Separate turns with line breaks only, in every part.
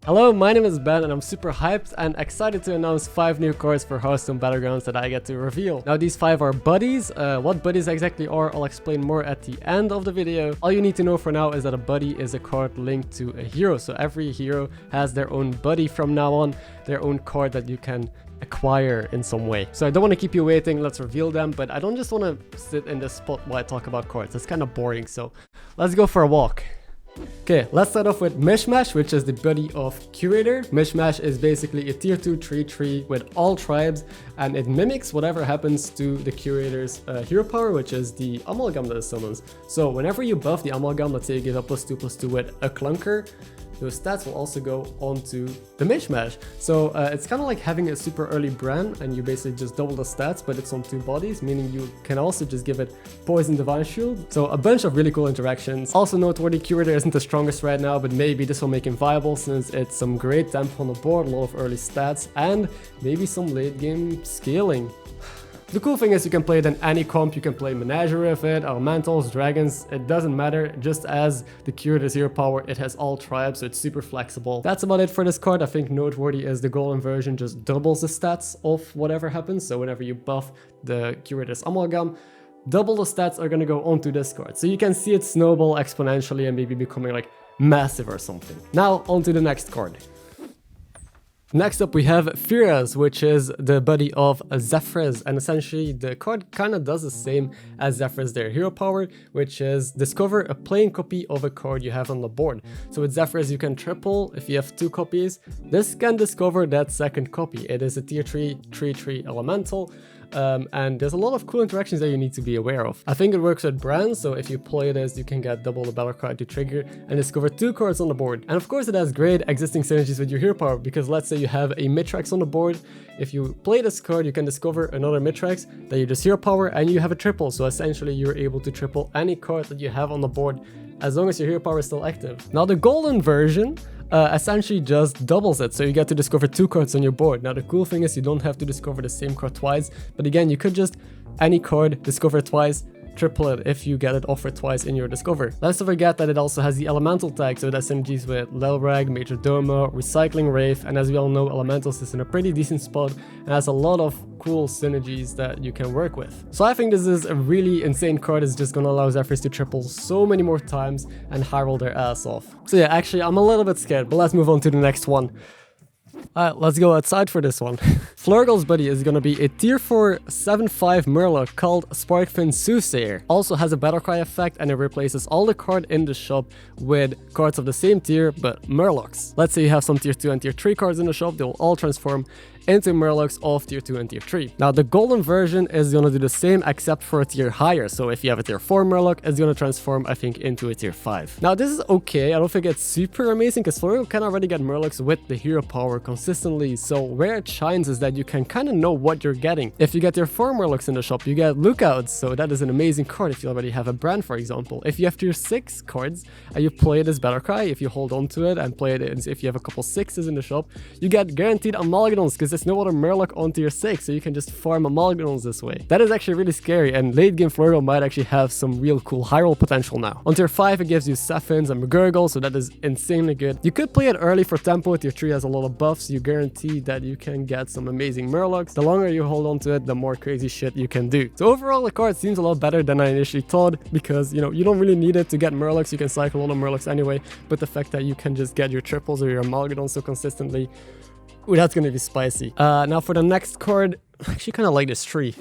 Hello, my name is Ben and I'm super hyped and excited to announce 5 new cards for Hearthstone Battlegrounds that I get to reveal. Now these 5 are buddies. What buddies exactly are, I'll explain more at the end of the video. All you need to know for now is that a buddy is a card linked to a hero. So every hero has their own buddy from now on, their own card that you can acquire in some way. So I don't want to keep you waiting, let's reveal them, but I don't just want to sit in this spot while I talk about cards. It's kind of boring, so let's go for a walk. Okay, let's start off with Mishmash, which is the buddy of Curator. Mishmash is basically a tier 2 3/3 with all tribes, and it mimics whatever happens to the Curator's hero power, which is the Amalgam that it summons. So whenever you buff the Amalgam, let's say you give a +2/+2 with a Clunker, those stats will also go onto the Mishmash. So it's kind of like having a super early brand and you basically just double the stats, but it's on 2 bodies, meaning you can also just give it Poison Divine Shield. So a bunch of really cool interactions. Also noteworthy, Curator isn't the strongest right now, but maybe this will make him viable since it's some great tempo on the board, a lot of early stats, and maybe some late game scaling. The cool thing is you can play it in any comp, you can play Menagerie with it, Elementals, Dragons, it doesn't matter, just as the Curator's hero power, it has all tribes, so it's super flexible. That's about it for this card. I think noteworthy is the golden version just doubles the stats of whatever happens, so whenever you buff the Curator's Amalgam, double the stats are gonna go onto this card. So you can see it snowball exponentially and maybe becoming like massive or something. Now onto the next card. Next up we have Savjz, which is the buddy of Zephrys, and essentially the card kind of does the same as Zephrys, their hero power, which is discover a plain copy of a card you have on the board. So with Zephrys you can triple if you have 2 copies. This can discover that second copy. It is a tier 3 3/3 elemental. And there's a lot of cool interactions that you need to be aware of. I think it works with brands, so if you play this, you can get double the battle card to trigger and discover 2 cards on the board. And of course it has great existing synergies with your hero power, because let's say you have a Mitrax on the board. If you play this card, you can discover another Mitrax that you just hero power and you have a triple. So essentially you're able to triple any card that you have on the board as long as your hero power is still active. Now the golden version essentially just doubles it, so you get to discover 2 cards on your board. Now the cool thing is you don't have to discover the same card twice, but again you could just any card discover twice, triple it if you get it offered twice in your discover. Let's not forget that it also has the elemental tag, so it has synergies with Lelrag, Major Domo, Recycling Wraith, and as we all know, elementals is in a pretty decent spot and has a lot of cool synergies that you can work with. So I think this is a really insane card. It's just gonna allow Zephrys to triple so many more times and high roll their ass off. So yeah, actually I'm a little bit scared, but let's move on to the next one. Let's go outside for this one. Flurgl's buddy is gonna be a tier 4 7/5 Murloc called Sparkfin Soothsayer. Also has a battlecry effect and it replaces all the cards in the shop with cards of the same tier but Murlocs. Let's say you have some tier 2 and tier 3 cards in the shop, they will all transform into Murlocs of tier 2 and tier 3. Now the golden version is gonna do the same except for a tier higher, so if you have a tier 4 Murloc, it's gonna transform I think into a tier 5. Now this is okay, I don't think it's super amazing because Flurgl can already get Murlocs with the hero power consistently, so where it shines is that you can kind of know what you're getting. If you get your 4 Murlocs in the shop, you get Lookouts, so that is an amazing card if you already have a brand, for example. If you have tier 6 cards and you play this battlecry, if you hold on to it and play it, if you have a couple 6s in the shop, you get guaranteed Amalgadons because there's no other Murloc on tier 6, so you can just farm Amalgadons this way. That is actually really scary, and late game Flurgl might actually have some real cool high roll potential now. On tier 5 it gives you Sephins and McGurgle, so that is insanely good. You could play it early for tempo. Tier 3 has a lot of buffs, you guarantee that you can get some amazing Murlocs. The longer you hold on to it, the more crazy shit you can do. So overall the card seems a lot better than I initially thought, because you know, you don't really need it to get Murlocs, you can cycle a lot of Murlocs anyway, but the fact that you can just get your triples or your Amalgadons so consistently, ooh, that's gonna be spicy. Now for the next card, I actually kind of like this tree.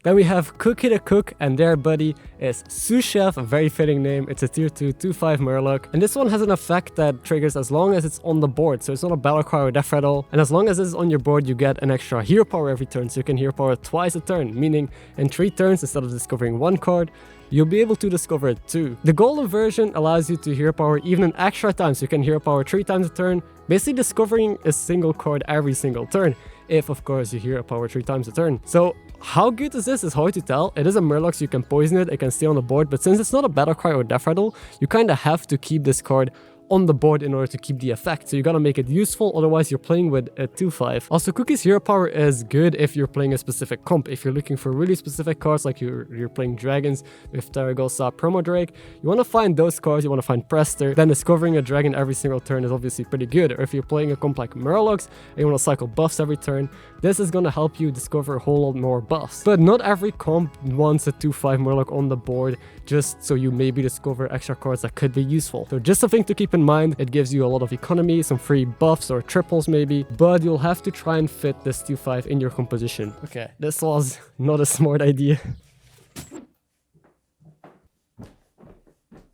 Then we have Cookie the Cook, and their buddy is Sous Chef, a very fitting name. It's a tier 2 2/5 Murloc, and this one has an effect that triggers as long as it's on the board, so it's not a battle cry or death rattle, and as long as it's on your board you get an extra hero power every turn, so you can hero power twice a turn, meaning in 3 turns instead of discovering 1 card, you'll be able to discover 2. The golden version allows you to hero power even an extra time, so you can hero power 3 times a turn, basically discovering a single card every single turn, if of course you hero power 3 times a turn. So how good is this is hard to tell. It is a Murloc, so you can poison it, it can stay on the board, but since it's not a battle cry or death rattle, you kind of have to keep this card on the board in order to keep the effect. So you gotta make it useful, otherwise you're playing with a 2/5. Also, Cookie's hero power is good if you're playing a specific comp. If you're looking for really specific cards, like you're playing dragons with Tarragolsa Promo Drake, you wanna find those cards, you wanna find Prester, then discovering a dragon every single turn is obviously pretty good. Or if you're playing a comp like Murlocs and you wanna cycle buffs every turn, this is gonna help you discover a whole lot more buffs. But not every comp wants a 2/5 Murloc on the board, just so you maybe discover extra cards that could be useful. So just something to keep in mind. It gives you a lot of economy, some free buffs or triples maybe, but you'll have to try and fit this 2/5 in your composition. Okay, this was not a smart idea.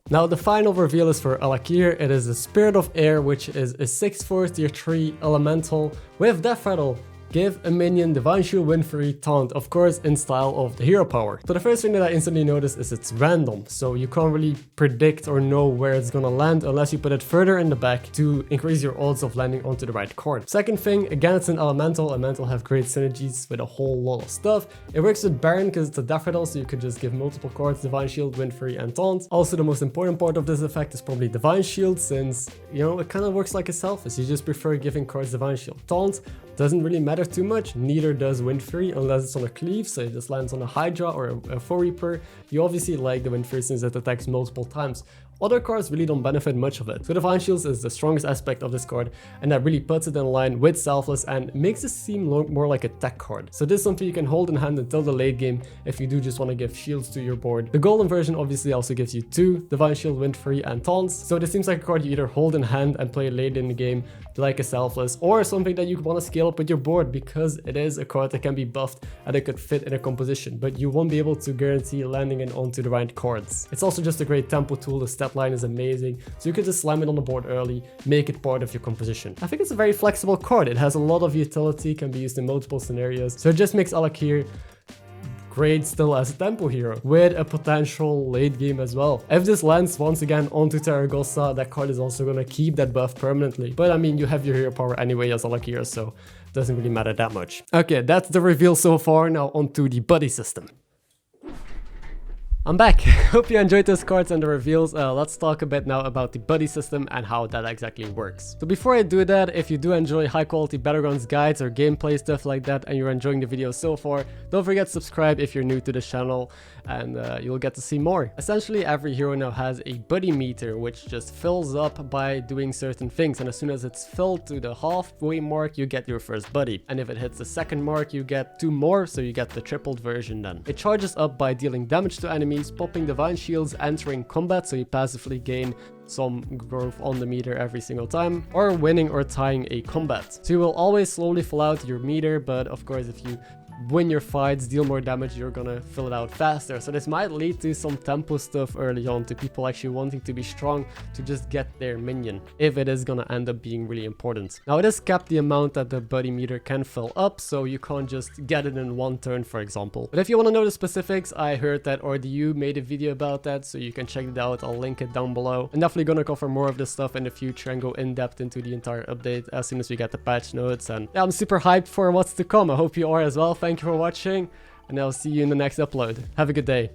Now the final reveal is for Alakir. It is the Spirit of Air, which is a 6/4 tier 3 elemental with Death Rattle. Give a minion Divine Shield, Windfury, Taunt, of course in style of the hero power. So the first thing that I instantly noticed is it's random, so you can't really predict or know where it's gonna land unless you put it further in the back to increase your odds of landing onto the right card. Second thing, again it's an elemental. Elemental have great synergies with a whole lot of stuff. It works with Baron because it's a Death Rattle, so you could just give multiple cards Divine Shield, Windfury, and Taunt. Also the most important part of this effect is probably Divine Shield, since, you know, it kind of works like a Selfish. You just prefer giving cards Divine Shield. Taunt doesn't really matter too much, neither does Windfury unless it's on a cleave, so it just lands on a Hydra or a 4 Reaper. You obviously like the Windfury since it attacks multiple times. Other cards really don't benefit much of it. So Divine Shields is the strongest aspect of this card, and that really puts it in line with Selfless and makes it seem more like a tech card. So this is something you can hold in hand until the late game if you do just want to give shields to your board. The golden version obviously also gives you 2 Divine Shield, Windfury, and Taunts. So this seems like a card you either hold in hand and play late in the game like a Selfless, or something that you want to scale up with your board because it is a card that can be buffed and it could fit in a composition, but you won't be able to guarantee landing it onto the right cards. It's also just a great tempo tool. The step line is amazing, so you could just slam it on the board early, make it part of your composition. I think it's a very flexible card. It has a lot of utility, can be used in multiple scenarios, so it just makes Alakir great still as a tempo hero with a potential late game as well. If this lands once again onto Tarragolsa, that card is also gonna keep that buff permanently. But I mean, you have your hero power anyway as Alakir, so it doesn't really matter that much. Okay, that's the reveal so far. Now onto the buddy system. I'm back. Hope you enjoyed those cards and the reveals. Let's talk a bit now about the buddy system and how that exactly works. So before I do that, if you do enjoy high quality Battlegrounds guides or gameplay stuff like that and you're enjoying the video so far, don't forget to subscribe if you're new to the channel, and you'll get to see more. Essentially every hero now has a buddy meter which just fills up by doing certain things, and as soon as it's filled to the halfway mark you get your first buddy, and if it hits the second mark you get 2 more, so you get the tripled version then. It charges up by dealing damage to enemies, popping Divine Shields, entering combat, so you passively gain some growth on the meter every single time, or winning or tying a combat. So you will always slowly fill out your meter, but of course if you win your fights, deal more damage, you're gonna fill it out faster. So this might lead to some tempo stuff early on, to people actually wanting to be strong to just get their minion, if it is gonna end up being really important. Now it is capped the amount that the buddy meter can fill up, so you can't just get it in one turn, for example. But if you want to know the specifics, I heard that RDU made a video about that, so you can check it out. I'll link it down below. I'm definitely gonna cover more of this stuff in the future and go in depth into the entire update as soon as we get the patch notes, and yeah, I'm super hyped for what's to come. I hope you are as well. Thank you for watching, and I'll see you in the next upload. Have a good day.